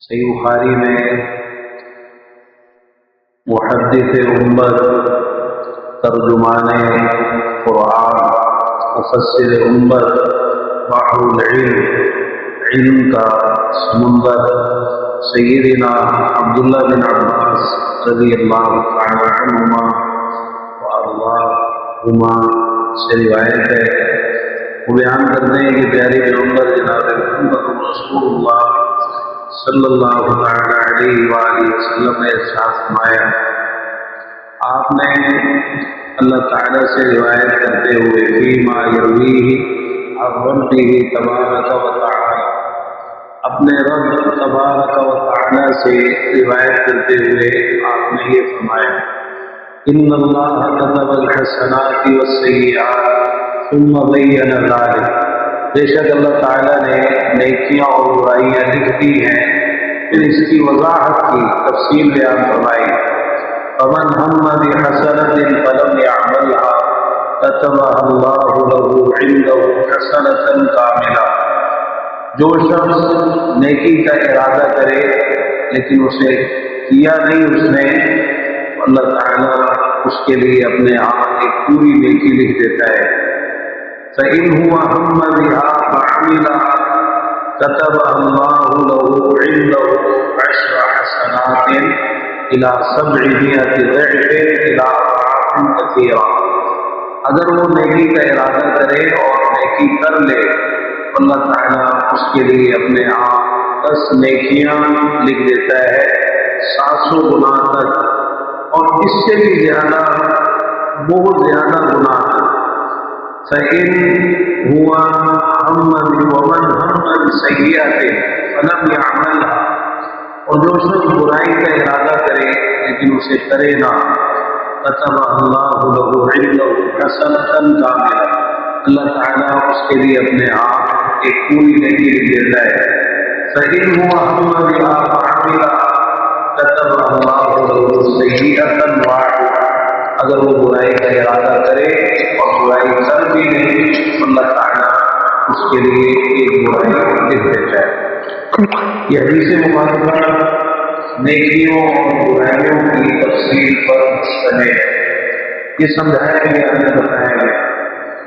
صحیح بخاری میں محدث امت، ترجمان قرآن، مفسر امت، بحر العلم، علم کا سمندر، سیدنا عبداللہ بن عباس رضی اللہ تعالی عنہما وارضاہما سے روایت ہے، وہ بیان کرتے ہیں کہ پیارے پیغمبر جناب محمد رسول اللہ صلی اللہ تعالی علیہ وآلہ وسلم نے ارشاد فرمایا، آپ نے اللہ تعالیٰ سے روایت کرتے ہوئے فیما یرویہ عن ربہ تبارک و تعالی، اپنے رب تبارک و تعالیٰ سے روایت کرتے ہوئے آپ نے یہ فرمایا، ان اللہ كتب الحسنات والسیئات ثم بین ذلک، بے شک اللہ تعالیٰ نے نیکیاں اور برائیاں لکھ دی ہیں، پھر اس کی وضاحت کی، تفصیل بیان فرمائی، فمن ہم بحسنة فلم يعملها كتبها اللہ له عنده حسنة کاملہ، جو شخص نیکی کا ارادہ کرے لیکن اسے کیا نہیں اس نے، اللہ تعالیٰ اس کے لیے اپنے آپ ایک پوری نیکی لکھ دیتا ہے۔ فَإِنْ هُوَ هَمَّ بِهَا فَعَمِلَهَا كَتَبَهَا اللَّهُ لَهُ عِنْدَهُ عَشْرَ حَسَنَاتٍ إِلَى 700 ضِعْفٍ إِلَى أَضْعَافٍ كَثِيرَةٍ، اگر وہ نیکی کا ارادہ کرے اور نیکی کر لے، اللہ تعالیٰ اس کے لیے اپنے آپ 10 نیکیاں لکھ دیتا ہے، 700 گناہ تک، اور اس سے بھی زیادہ، بہت زیادہ گناہ تک۔ فَإِنْ هُوَ هَمَّ وَمَنْ هَمَّ بِسَيِّئَةٍ فَلَمْ يَعْمَلْهَا، اور جو شخص برائی کا ارادہ کرے لیکن اسے کرے نہ، كَتَبَهَا اللَّهُ لَهُ عِنْدَهُ حَسَنَةً كَامِلَةً، اللہ تعالیٰ اس کے لیے اپنے آپ ایک پوری نیکی لکھ دیتا ہے۔ فَإِنْ هُوَ هَمَّ بِهَا فَعَمِلَهَا كَتَبَهَا اللَّهُ لَهُ سَيِّئَةً وَاحِدَةً، اگر وہ برائی کا ارادہ کرے اور برائی کر بھی نہیں، اللہ تعالیٰ اس کے لیے ایک برائی لکھ دیتا ہے۔ یہ حدیث مبارکہ نیکیوں اور برائیوں کی تفصیل پر مشتمل ہے۔ یہ سمجھایا گیا، ہمیں بتایا گیا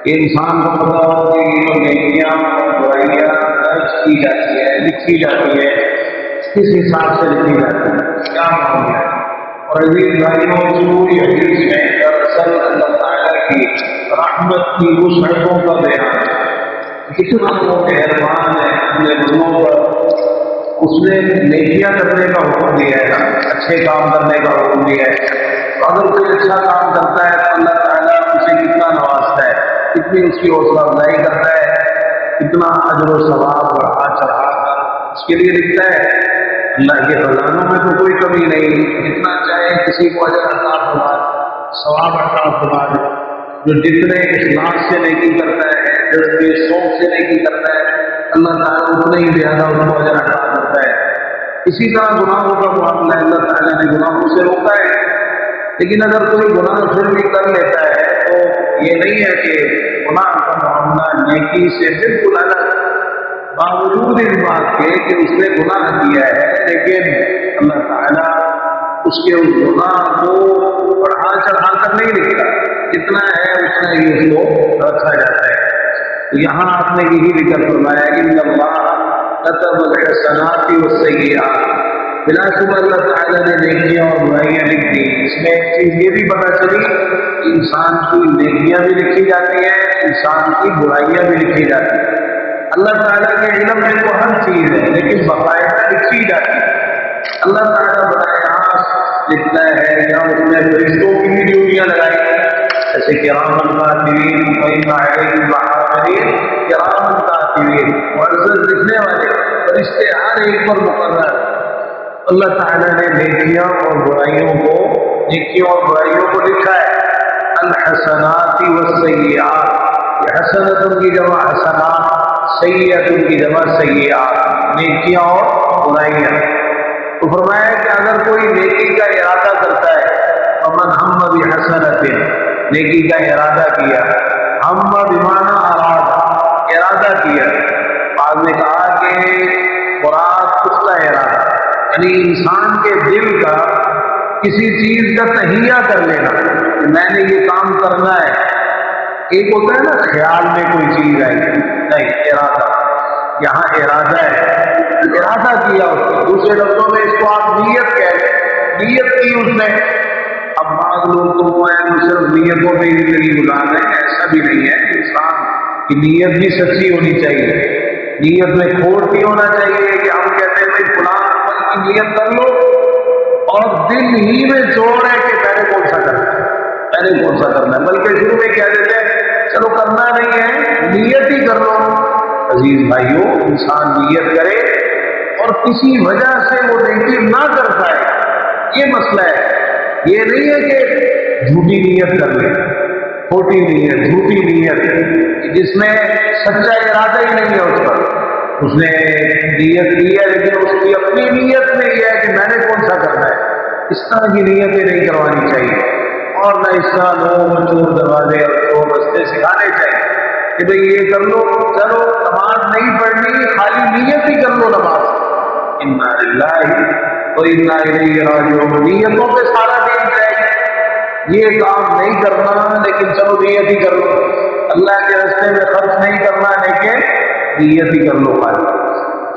کہ انسان کو پتا ہو کہ یہ نیکیاں اور برائیاں درج کی جاتی ہے، لکھی جاتی ہے، کس حساب سے لکھی جاتی ہے، کیا معاملہ ہے۔ اور عزیز بھائیوں، پوری حدیث میں دراصل اللہ تعالیٰ کی رحمت کی وسعتوں کا بیان ہے، کتنا وہ مہربان ہے اپنے بندوں پر، اس نے نیکیاں کرنے کا حکم دیا ہے، اچھے کام کرنے کا حکم دیا ہے، تو اگر کوئی اچھا کام کرتا ہے تو اللہ تعالیٰ اسے کتنا نوازتا ہے، کتنی اس کی حوصلہ افزائی کرتا ہے، کتنا اجر و ثواب بڑھا چڑھا کر اس کے لیے لکھتا ہے۔ اللہ کے خزانوں میں تو کوئی کمی نہیں، جتنا چاہے کسی کو اجر عطا فرما دے، ثواب عطا فرما دے، جو جتنے اخلاص سے نیکی کرتا ہے، جذبے شوق سے نیکی کرتا ہے، اللہ تعالیٰ اتنا ہی زیادہ اس کو اجر عطا کرتا ہے۔ اسی طرح گناہوں کا معاملہ ہے، اللہ تعالیٰ نے گناہوں سے روکا ہے، لیکن اگر کوئی گناہ پھر بھی کر لیتا ہے تو یہ نہیں ہے کہ گناہ کا معاملہ نیکی سے بالکل الگ، باوجود اس بات کے کہ اس نے گناہ کیا ہے، لیکن اللہ تعالیٰ اس کے اس گناہ کو بڑھا چڑھا کر نہیں لکھتا، جتنا ہے اتنا ہی اس کو رکھا جاتا ہے۔ تو یہاں آپ نے یہی ذکر فرمایا کہ ان اللہ كتب الحسنات والسیئات، بلا شبہ اللہ تعالیٰ نے نیکیاں اور برائیاں لکھ دی۔ اس میں ایک چیز یہ بھی پتہ چلی کہ انسان کی نیکیاں بھی لکھی جاتی ہیں، انسان کی برائیاں بھی لکھی جاتی ہیں۔ اللہ تعالیٰ کے علم میں تو ہر چیز ہے، لیکن باقاعدہ لکھی جاتی ہے۔ اللہ تعالیٰ براہ راست لکھتا ہے، یا اس نے فرشتوں کی بھی ڈیوٹیاں لگائی ہیں، جیسے کرامن کاتبین وَإِنَّ عَلَيْكُمْ لَحَافِظِينَ، کرامن کاتبین، معزز لکھنے والے فرشتے ہر ایک پر مقرر۔ اللہ تعالیٰ نے نیکیاں اور برائیوں کو لکھا ہے۔ الحسنات والسیئات، حسنۃ کی جمع حسنات، سیئۃ کی جمع سیئات، نیکیاں اور برائیاں۔ تو فرمایا کہ اگر کوئی نیکی کا ارادہ کرتا ہے، فمن ہم بحسنۃ، نیکی کا ارادہ کیا، ہم بمعنی ارادہ کیا، بعد میں کہا کہ مراد پختہ ارادہ، یعنی انسان کے دل کا کسی چیز کا تہیہ کر لینا کہ میں نے یہ کام کرنا ہے. ایک ہوتا ہے نا خیال میں کوئی چیز آئی، نہیں ارادہ، یہاں ارادہ ہے، ارادہ کیا اس نے. دوسرے لفظوں میں اس کو آپ نیت کہہ لیں، نیت کی اس نے. اب بعض لوگ تو وہ ہیں صرف نیتوں میں ہی زندگی گزار رہے ہیں. ایسا بھی نہیں ہے. انسان کی نیت بھی سچی ہونی چاہیے. نیت میں کھوٹ نہیں ہونا چاہیے کہ ہم کہتے ہیں بھائی فلاں عمل کی نیت کر لو اور دل ہی میں جوڑ ہے کہ میں نے کون سا کرنا ہے، میں نے کون سا کرنا ہے، بلکہ شروع میں کہہ دیتے ہیں چلو کرنا نہیں ہے نیت ہی کر لو. عزیز بھائیوں، انسان نیت کرے اور کسی وجہ سے وہ نیکی نہ کر پائے، یہ مسئلہ ہے. یہ نہیں ہے کہ جھوٹی نیت کر لے، کھوٹی نیت، جھوٹی نیت جس میں سچا ارادہ ہی نہیں ہے اس کا. اس نے نیت کی ہے لیکن اس کی اپنی نیت میں یہ ہے کہ میں نے کون سا کرنا ہے. اس طرح کی نیتیں نہیں کروانی چاہیے، اور نہ اس کا لوگ چور دروازے اور چور رستے سکھانے چاہیے کہ بھئی یہ کر لو، چلو نماز نہیں پڑھنی، خالی نیت ہی کر لو نماز. انا للہ و انا الیہ راجعون. نیتوں پہ سارا دین جائے. یہ کام نہیں کرنا لیکن چلو نیت ہی کر لو. اللہ کے راستے میں خرچ نہیں کرنا لیکن نیت ہی کر لو.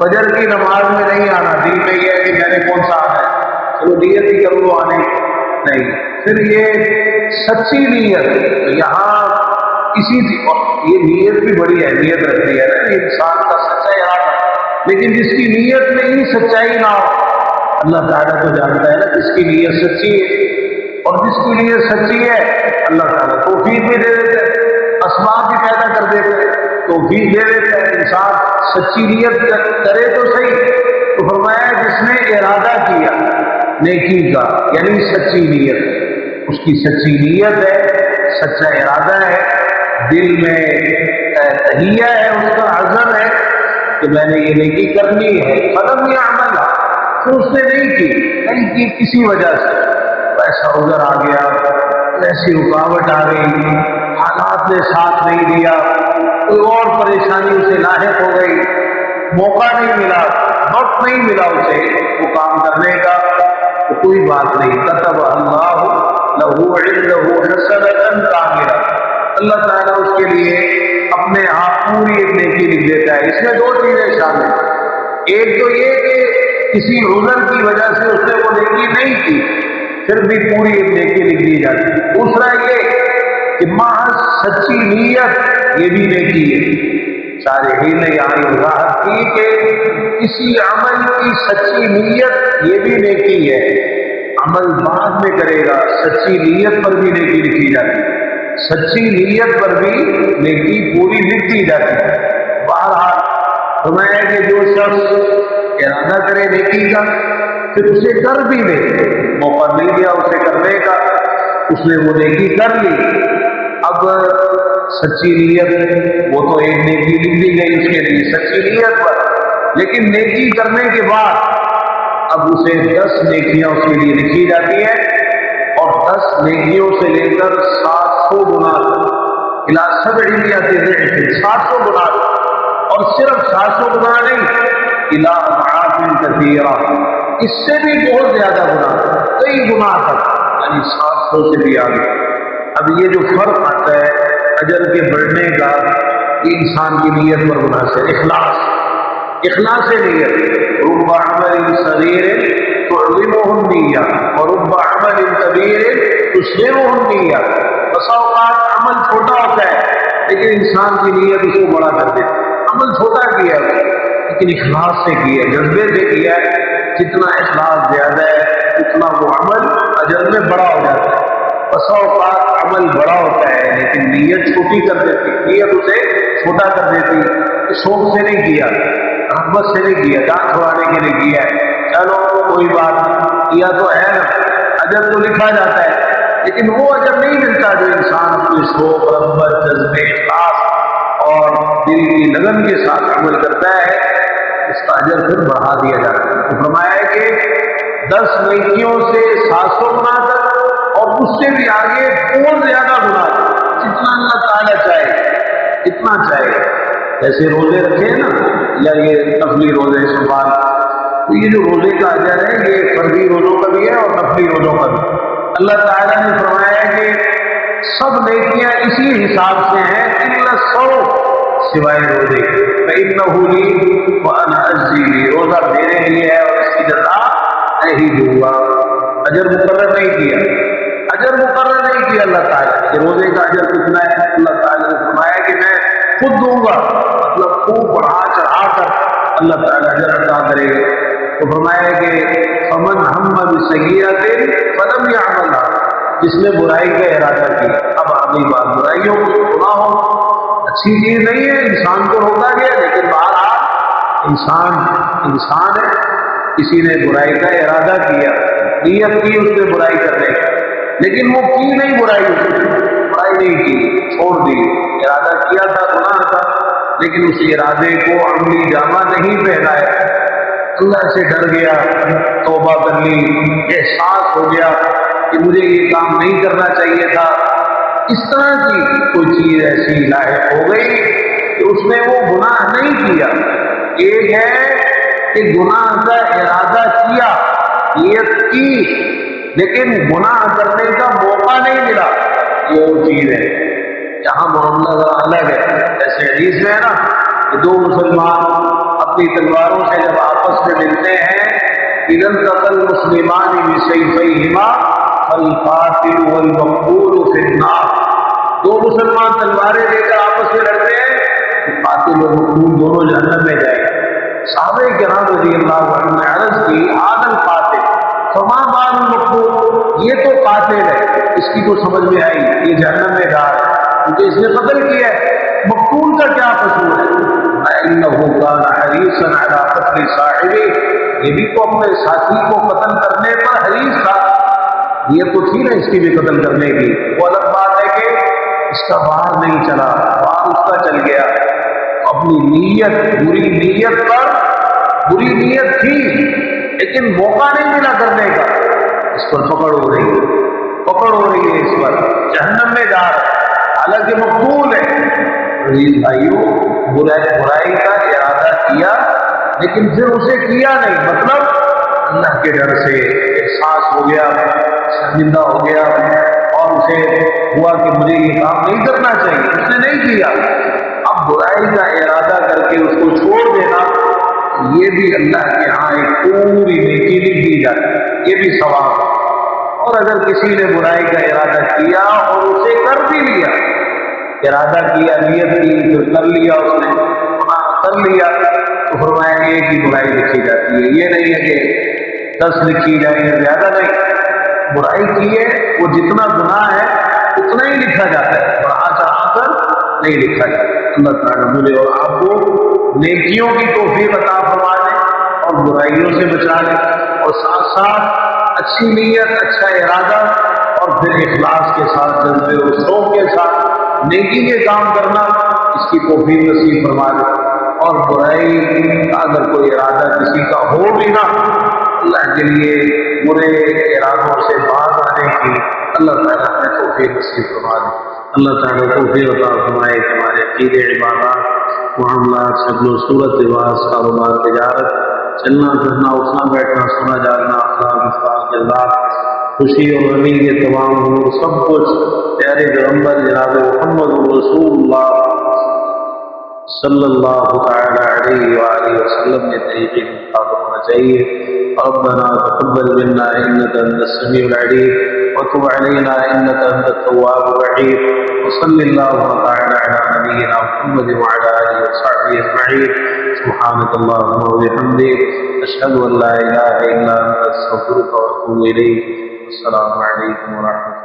فجر کی نماز میں نہیں آنا، دل میں یہ ہے کہ میں نے کون سا آنا ہے، چلو نیت ہی کر لو آنے نہیں. پھر یہ سچی نیت، یہاں کسی یہ نیت بھی بڑی اہمیت رکھتی ہے نا، انسان کا سچا ارادہ. لیکن جس کی نیت میں ہی سچائی نہ ہو، اللہ تعالیٰ تو جانتا ہے نا جس کی نیت سچی ہے، اور جس کی نیت سچی ہے اللہ تعالیٰ توفیق بھی دے دیتے ہیں، اسباب بھی پیدا کر دیتے ہیں، توفیق دے دیتے ہیں. انسان سچی نیت کرے تو صحیح. تو فرمایا جس نے ارادہ کیا نیکی کا، یعنی سچی نیت، اس کی سچی نیت ہے، سچا ارادہ ہے، دل میں تہیہ ہے، اس کا عزم ہے کہ میں نے یہ نیکی کرنی ہے. قدم یا عمل تو اس نے نہیں کی کسی وجہ سے، ایسا عذر آ گیا، ایسی رکاوٹ آ گئی، حالات نے ساتھ نہیں دیا، کوئی اور پریشانی اسے لاحق ہو گئی، موقع نہیں ملا، وقت نہیں ملا اسے وہ کام کرنے کا، تو کوئی بات نہیں. كتب اللہ لہ عنده حسنۃ کاملہ. اللہ تعالیٰ اس کے لیے اپنے آپ پوری ایک نیکی لکھ دیتا ہے. اس میں دو چیزیں شامل ہیں. ایک تو یہ کہ کسی عذر کی وجہ سے اس نے وہ نیکی نہیں کی، پھر بھی پوری ایک نیکی لکھ دی جاتی ہے. دوسرا یہ کہ محض سچی نیت یہ بھی نیکی ہے. صالحین نے یہاں وضاحت کی کہ کسی عمل کی سچی نیت یہ بھی نیکی ہے. عمل بعد میں کرے گا، سچی نیت پر بھی نیکی لکھی جاتی ہے، سچی نیت پر بھی نیکی پوری لکھ دی جاتی ہے. بہرحال فرمایا کہ جو شخص ارادہ کرے نیکی کا پھر اسے کر بھی دے، موقع مل گیا اسے کرنے کا، اس نے وہ نیکی کر لی. اب سچی نیت وہ تو ایک نیکی لکھ دی گئی اس کے لیے سچی نیت پر، لیکن نیکی کرنے کے بعد اب اسے 10 نیکیاں اس کے لیے لکھی جاتی ہیں، اور 10 نیکیوں سے لے کر 700 گنا الی 700 گنا، اور صرف 700 گنا نہیں، الی اضعاف کثیرہ، اس سے بھی بہت زیادہ گنا، کئی گنا تک، یعنی 700 سے بھی آگے. اب یہ جو فرق آتا ہے اجر کے بڑھنے کا، یہ انسان کی نیت پر منحصر. اخلاص نیت. رب عمل صغیر تعظمه النیہ ورب عمل کبیر تسلمه النیہ. بسا اوقات عمل چھوٹا ہوتا ہے لیکن انسان کی نیت اس کو بڑا کر دیتی ہے. عمل چھوٹا کیا ہے لیکن اخلاص سے کیا ہے، جذبے سے کیا ہے. جتنا اخلاص زیادہ ہے اتنا وہ عمل اجر میں بڑا ہو جاتا ہے. بسا اوقات عمل بڑا ہوتا ہے لیکن نیت چھوٹی کر دیتی، نیت اسے چھوٹا کر دیتی. شوق سے نہیں کیا، رغبت سے نہیں کیا، جان چھڑانے کے لیے کیا ہے، چلو کوئی بات نہیں، کیا تو ہے نا، اجر تو لکھا جاتا ہے. لیکن وہ اجر نہیں ملتا جو انسان اپنے شوق، رغبت، جذبے، اخلاص اور دل کی لگن کے ساتھ عمل کرتا ہے، اس کا اجر پھر بڑھا دیا جاتا ہے. تو فرمایا ہے کہ 10 نیکیوں سے 700 گنا تک، اور اس سے بھی آگے بہت زیادہ گنا، جتنا اللہ تعالیٰ چاہے، اتنا چاہے. جیسے روزے رکھے نا، یا یہ نفلی روزے سنبھال، تو یہ جو روزے کا اجر ہے یہ فرضی روزوں کا بھی ہے اور نفلی روزوں کا بھی. اللہ تعالیٰ نے فرمایا ہے کہ سب نیکیاں اسی حساب سے ہیں الا 100 سوائے روزے. فإنه لي وأنا أجزي به، روزہ میرے لیے ہے اور اس کی جزا میں ہی دوں گا. اجر مقرر نہیں کیا، اجر مقرر نہیں کیا اللہ تعالیٰ کہ روزے کا اجر کتنا ہے. اللہ تعالیٰ نے فرمایا کہ میں خود دوں گا، مطلب خوب بڑھا چڑھا کر اللہ تعالیٰ اجر عطا کرے گا. تو فرمایا کہ فمن ہم بسیئۃ فلم یعملها، جس نے برائی کا ارادہ کیا. اب آگئی بات، برائیوں کو گناہوں اچھی چیز نہیں ہے، انسان کو روکا گیا، لیکن بہرحال انسان ہے. کسی نے برائی کا ارادہ کیا، نیت کی اس نے برائی کرنے کی، لیکن وہ کی نہیں برائی نہیں کی، چھوڑ دی. ارادہ کیا تھا گناہ کا، لیکن اس ارادے کو عملی جامہ نہیں پہنایا. اللہ سے ڈر گیا، توبہ کر لی، احساس ہو گیا کہ مجھے یہ کام نہیں کرنا چاہیے تھا. اس طرح کی کوئی چیز ایسی لاحق ہو گئی کہ اس نے وہ گناہ نہیں کیا. ایک ہے کہ گناہ کا ارادہ کیا، نیت کی، لیکن گناہ کرنے کا موقع نہیں ملا، یہ اور چیز ہے. یہاں معاملہ ذرا الگ ہے. جیسے حدیث میں ہے نا کہ دو مسلمان اپنی تلواروں سے جب آپس میں ملتے ہیں، اذا التقى المسلمان بسيفيهما فالقاتل والمقتول في النار. دو مسلمان تلواریں لے کر آپس میں لڑتے ہیں تو قاتل اور مقتول دونوں جہنم میں جائیں. صحابہ کرام رضی اللہ عنہم نے عرض کی هذا القاتل فما بال المقتول، یہ تو قاتل ہے، اس کی تو سمجھ میں آئی یہ جہنم میں جا رہا ہے کیونکہ اس نے قتل کیا ہے. مقتول کا کیا قصور ہے؟ انه كان حريصا على قتل صاحبه، یہ بھی تو اپنے ساتھی کو قتل کرنے پر حریص تھا. یہ تو تھی نا اس کی بھی قتل کرنے کی. وہ الگ بات ہے کہ اس کا باہر نہیں چلا، باہر اس کا چل گیا. اپنی نیت، بری نیت تھی لیکن موقع نہیں ملا کرنے کا. اس پر پکڑ ہو رہی ہے، اس پر جہنم میں جا رہا ہے، حالانکہ مقتول ہے. عزیز بھائیوں، برائی کا ارادہ کیا لیکن پھر اسے کیا نہیں، مطلب اللہ کے ڈر سے احساس ہو گیا، شرمندہ ہو گیا اور اسے ہوا کہ مجھے یہ کام نہیں کرنا چاہیے، اس نے نہیں کیا. اب برائی کا ارادہ کر کے اس کو چھوڑ دینا، یہ بھی اللہ کے ہاں ایک پوری نیکی نہیں دی جاتی، یہ بھی ثواب. اور اگر کسی نے برائی کا ارادہ کیا اور اسے کر بھی لیا، ارادہ کیا، نیت کی، پھر کر لیا، اس نے گناہ کر لیا، تو فرمایا ایک ہی برائی لکھی جاتی ہے. یہ نہیں ہے کہ 10 لکھی جائیں گے، زیادہ نہیں. برائی کی ہے وہ جتنا گناہ ہے اتنا ہی لکھا جاتا ہے، بڑھا چڑھا کر نہیں لکھا جاتا. اللہ تعالیٰ مجھے اور آپ کو نیکیوں کی توفیق عطا فرما دے اور برائیوں سے بچا لے، اور ساتھ ساتھ اچھی نیت، اچھا ارادہ اور پھر اخلاص کے ساتھ، جذبے و شوق کے ساتھ نیکی کے کام کرنا، اس کی توفیق نصیب فرما دے. اور برائی کا اگر کوئی ارادہ کسی کا ہو بھی نہ، اللہ کے لیے برے ارادوں سے باز آنے کی اللہ تعالیٰ نے توفیق نصیب فرما دے. اللہ تعالیٰ توفیق عطا فرمائے کہ ہمارے عقیدے، عبادات، معاملات، شکل و صورت، لباس، کاروبار، تجارت، چلنا پھرنا، اٹھنا بیٹھنا، سونا جاگنا، اخلاق، جذبات، خوشی اور غمی کے تمام امور، سب کچھ پیارے پیغمبر جناب محمد رسول اللہ صلی اللہ تعالی علیہ وآلہ وسلم کے طریقے کے مطابق ہونا چاہیے. ربنا تقبل منا انك انت السميع العليم وتب علينا انك انت التواب الرحيم. وصل اللهم تعالى على نبينا محمد وعلى اله وصحبه اجمعين. سبحانك اللهم وبحمدك اشهد ان لا اله الا انت استغفرك واتوب اليك. السلام علیکم ورحمۃ اللہ.